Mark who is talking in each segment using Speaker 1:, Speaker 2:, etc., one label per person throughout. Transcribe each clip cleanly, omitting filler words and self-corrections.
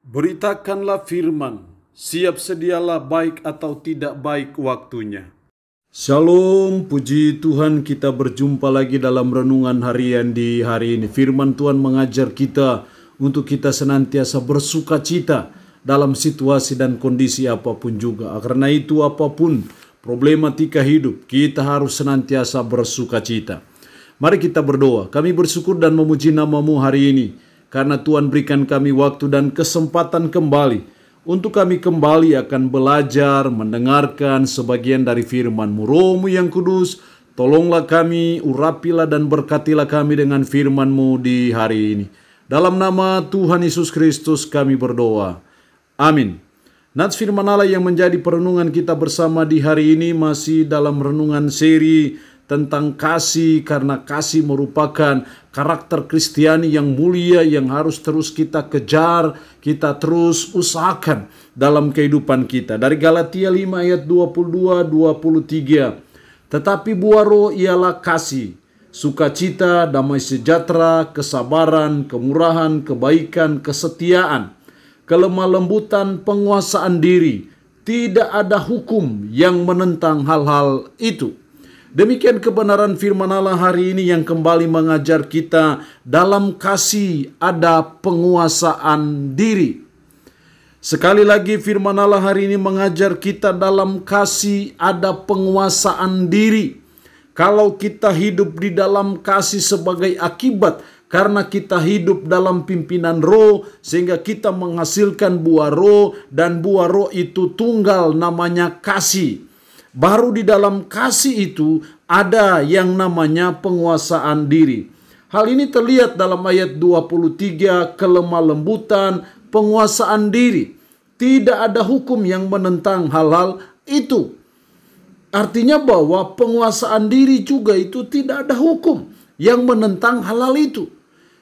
Speaker 1: Beritakanlah firman, siap sedialah baik atau tidak baik waktunya. Shalom, puji Tuhan, kita berjumpa lagi dalam renungan harian di hari ini. Firman Tuhan mengajar kita untuk kita senantiasa bersuka cita dalam situasi dan kondisi apapun juga. Karena itu apapun problematika hidup, kita harus senantiasa bersuka cita. Mari kita berdoa. Kami bersyukur dan memuji nama-Mu hari ini, karena Tuhan berikan kami waktu dan kesempatan kembali untuk kami kembali akan belajar, mendengarkan sebagian dari firman-Mu. Roh-Mu yang kudus, tolonglah kami, urapilah dan berkatilah kami dengan firman-Mu di hari ini. Dalam nama Tuhan Yesus Kristus kami berdoa. Amin. Nats firman Allah yang menjadi perenungan kita bersama di hari ini masih dalam renungan seri tentang kasih, karena kasih merupakan karakter Kristiani yang mulia yang harus terus kita kejar, kita terus usahakan dalam kehidupan kita. Dari Galatia 5 ayat 22-23. Tetapi buah roh ialah kasih, sukacita, damai sejahtera, kesabaran, kemurahan, kebaikan, kesetiaan, kelemah lembutan, penguasaan diri. Tidak ada hukum yang menentang hal-hal itu. Demikian kebenaran firman Allah hari ini yang kembali mengajar kita dalam kasih ada penguasaan diri. Sekali lagi firman Allah hari ini mengajar kita dalam kasih ada penguasaan diri. Kalau kita hidup di dalam kasih sebagai akibat karena kita hidup dalam pimpinan roh, sehingga kita menghasilkan buah roh, dan buah roh itu tunggal namanya kasih. Baru di dalam kasih itu ada yang namanya penguasaan diri. Hal ini terlihat dalam ayat 23, kelemah lembutan, penguasaan diri. Tidak ada hukum yang menentang hal-hal itu. Artinya bahwa penguasaan diri juga itu tidak ada hukum yang menentang hal-hal itu.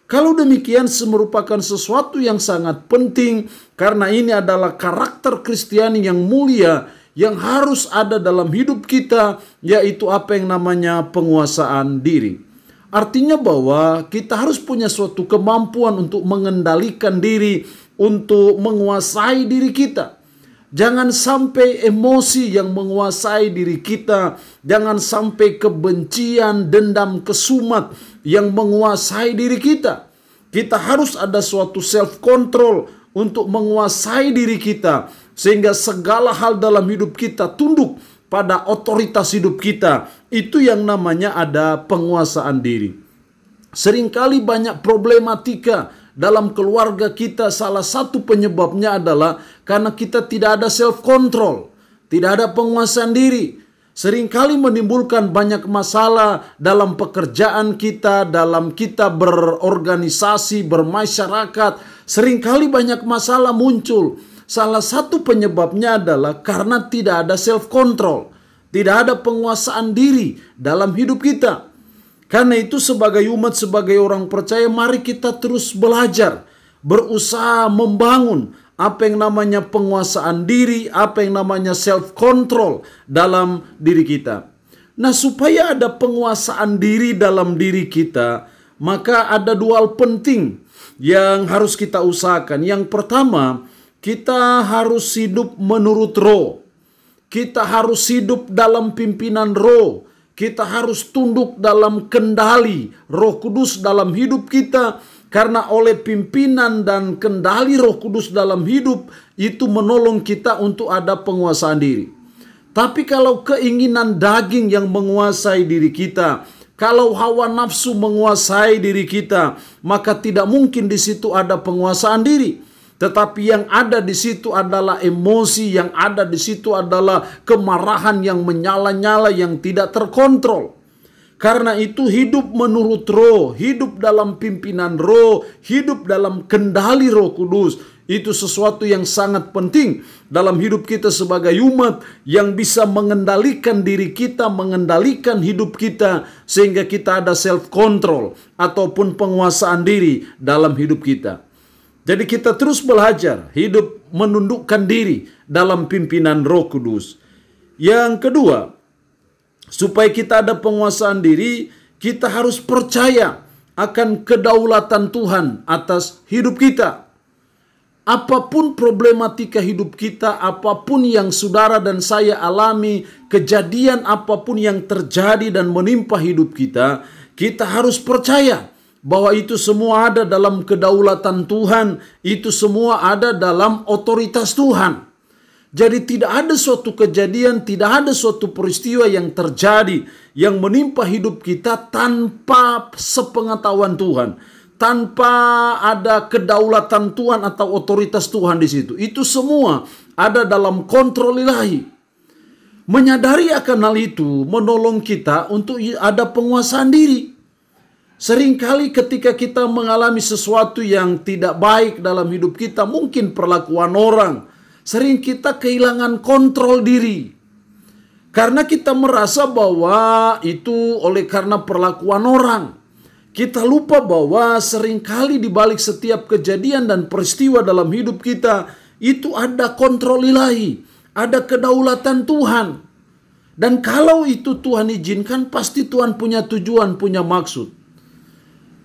Speaker 1: Kalau demikian merupakan sesuatu yang sangat penting, karena ini adalah karakter Kristiani yang mulia yang harus ada dalam hidup kita, yaitu apa yang namanya penguasaan diri. Artinya bahwa kita harus punya suatu kemampuan untuk mengendalikan diri, untuk menguasai diri kita. Jangan sampai emosi yang menguasai diri kita, jangan sampai kebencian, dendam, kesumat yang menguasai diri kita. Kita harus ada suatu self control untuk menguasai diri kita, sehingga segala hal dalam hidup kita tunduk pada otoritas hidup kita. Itu yang namanya ada penguasaan diri. Seringkali banyak problematika dalam keluarga kita, salah satu penyebabnya adalah karena kita tidak ada self control, tidak ada penguasaan diri. Seringkali menimbulkan banyak masalah dalam pekerjaan kita, dalam kita berorganisasi, bermasyarakat. Seringkali banyak masalah muncul. Salah satu penyebabnya adalah karena tidak ada self control, tidak ada penguasaan diri dalam hidup kita. Karena itu sebagai umat, sebagai orang percaya, mari kita terus belajar, berusaha membangun apa yang namanya penguasaan diri, apa yang namanya self control dalam diri kita. Nah, supaya ada penguasaan diri dalam diri kita, maka ada dua hal penting yang harus kita usahakan. Yang pertama, kita harus hidup menurut roh. Kita harus hidup dalam pimpinan roh. Kita harus tunduk dalam kendali Roh Kudus dalam hidup kita. Karena oleh pimpinan dan kendali Roh Kudus dalam hidup itu menolong kita untuk ada penguasaan diri. Tapi kalau keinginan daging yang menguasai diri kita, kalau hawa nafsu menguasai diri kita, maka tidak mungkin di situ ada penguasaan diri. Tetapi yang ada di situ adalah emosi, yang ada di situ adalah kemarahan yang menyala-nyala, yang tidak terkontrol. Karena itu hidup menurut roh, hidup dalam pimpinan roh, hidup dalam kendali Roh Kudus, itu sesuatu yang sangat penting dalam hidup kita sebagai umat yang bisa mengendalikan diri kita, mengendalikan hidup kita, sehingga kita ada self control ataupun penguasaan diri dalam hidup kita. Jadi kita terus belajar hidup menundukkan diri dalam pimpinan Roh Kudus. Yang kedua, supaya kita ada penguasaan diri, kita harus percaya akan kedaulatan Tuhan atas hidup kita. Apapun problematika hidup kita, apapun yang saudara dan saya alami, kejadian apapun yang terjadi dan menimpa hidup kita, kita harus percaya bahwa itu semua ada dalam kedaulatan Tuhan, itu semua ada dalam otoritas Tuhan. Jadi tidak ada suatu kejadian, tidak ada suatu peristiwa yang terjadi, yang menimpa hidup kita tanpa sepengetahuan Tuhan. Tanpa ada kedaulatan Tuhan atau otoritas Tuhan di situ. Itu semua ada dalam kontrol ilahi. Menyadari akan hal itu menolong kita untuk ada penguasaan diri. Seringkali ketika kita mengalami sesuatu yang tidak baik dalam hidup kita, mungkin perlakuan orang, sering kita kehilangan kontrol diri. Karena kita merasa bahwa itu oleh karena perlakuan orang. Kita lupa bahwa seringkali di balik setiap kejadian dan peristiwa dalam hidup kita itu ada kontrol ilahi, ada kedaulatan Tuhan. Dan kalau itu Tuhan izinkan, pasti Tuhan punya tujuan, punya maksud.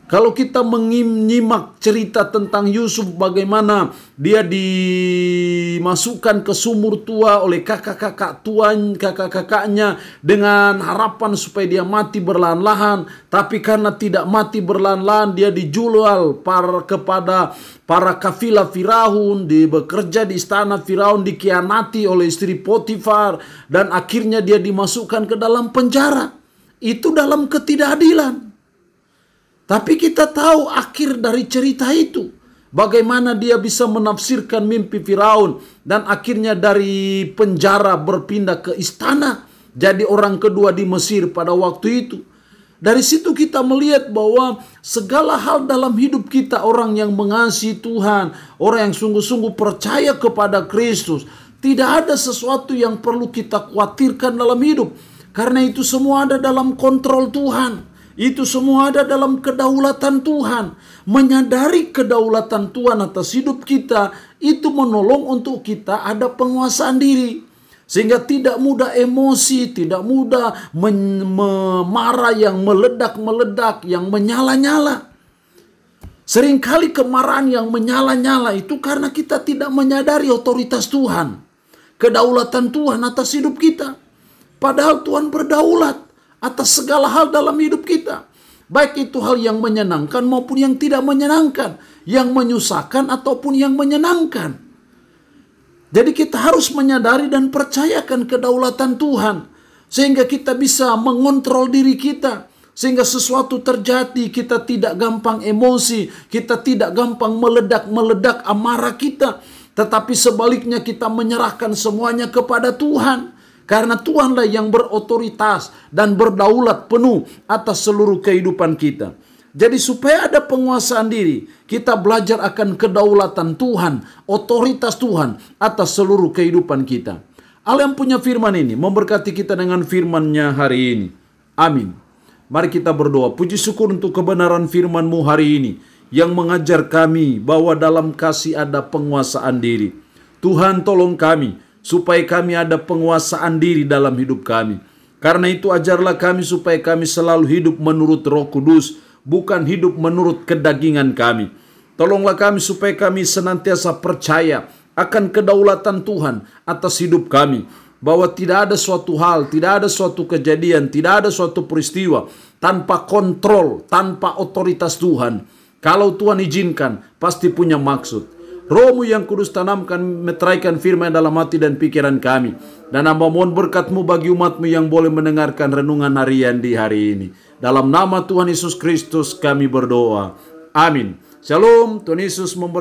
Speaker 1: Kalau kita menyimak cerita tentang Yusuf, bagaimana dia dimasukkan ke sumur tua oleh kakak-kakaknya dengan harapan supaya dia mati berlahan-lahan. Tapi karena tidak mati berlahan-lahan, dia dijual kepada para kafilah Firaun, bekerja di istana Firaun, dikhianati oleh istri Potifar, dan akhirnya dia dimasukkan ke dalam penjara. Itu dalam ketidakadilan. Tapi kita tahu akhir dari cerita itu. Bagaimana dia bisa menafsirkan mimpi Firaun. Dan akhirnya dari penjara berpindah ke istana. Jadi orang kedua di Mesir pada waktu itu. Dari situ kita melihat bahwa segala hal dalam hidup kita, orang yang mengasihi Tuhan, orang yang sungguh-sungguh percaya kepada Kristus, tidak ada sesuatu yang perlu kita khawatirkan dalam hidup. Karena itu semua ada dalam kontrol Tuhan. Itu semua ada dalam kedaulatan Tuhan. Menyadari kedaulatan Tuhan atas hidup kita, itu menolong untuk kita ada penguasaan diri. Sehingga tidak mudah emosi, tidak mudah marah yang meledak-meledak, yang menyala-nyala. Seringkali kemarahan yang menyala-nyala itu karena kita tidak menyadari otoritas Tuhan. Kedaulatan Tuhan atas hidup kita. Padahal Tuhan berdaulat atas segala hal dalam hidup kita. Baik itu hal yang menyenangkan maupun yang tidak menyenangkan. Yang menyusahkan ataupun yang menyenangkan. Jadi kita harus menyadari dan percayakan kedaulatan Tuhan. Sehingga kita bisa mengontrol diri kita. Sehingga sesuatu terjadi, kita tidak gampang emosi. Kita tidak gampang meledak-meledak amarah kita. Tetapi sebaliknya kita menyerahkan semuanya kepada Tuhan. Karena Tuhanlah yang berotoritas dan berdaulat penuh atas seluruh kehidupan kita. Jadi supaya ada penguasaan diri, kita belajar akan kedaulatan Tuhan, otoritas Tuhan atas seluruh kehidupan kita. Allah yang punya firman ini memberkati kita dengan firman-Nya hari ini. Amin. Mari kita berdoa. Puji syukur untuk kebenaran firman-Mu hari ini yang mengajar kami bahwa dalam kasih ada penguasaan diri. Tuhan tolong kami supaya kami ada penguasaan diri dalam hidup kami. Karena itu ajarlah kami supaya kami selalu hidup menurut Roh Kudus, bukan hidup menurut kedagingan kami. Tolonglah kami supaya kami senantiasa percaya akan kedaulatan Tuhan atas hidup kami. Bahwa tidak ada suatu hal, tidak ada suatu kejadian, tidak ada suatu peristiwa tanpa kontrol, tanpa otoritas Tuhan. Kalau Tuhan izinkan, pasti punya maksud. Roh-Mu yang kudus tanamkan, meteraikan firman dalam hati dan pikiran kami. Dan hamba mohon berkat-Mu bagi umat-Mu yang boleh mendengarkan renungan harian di hari ini. Dalam nama Tuhan Yesus Kristus kami berdoa. Amin. Shalom, Tuhan Yesus memberkati.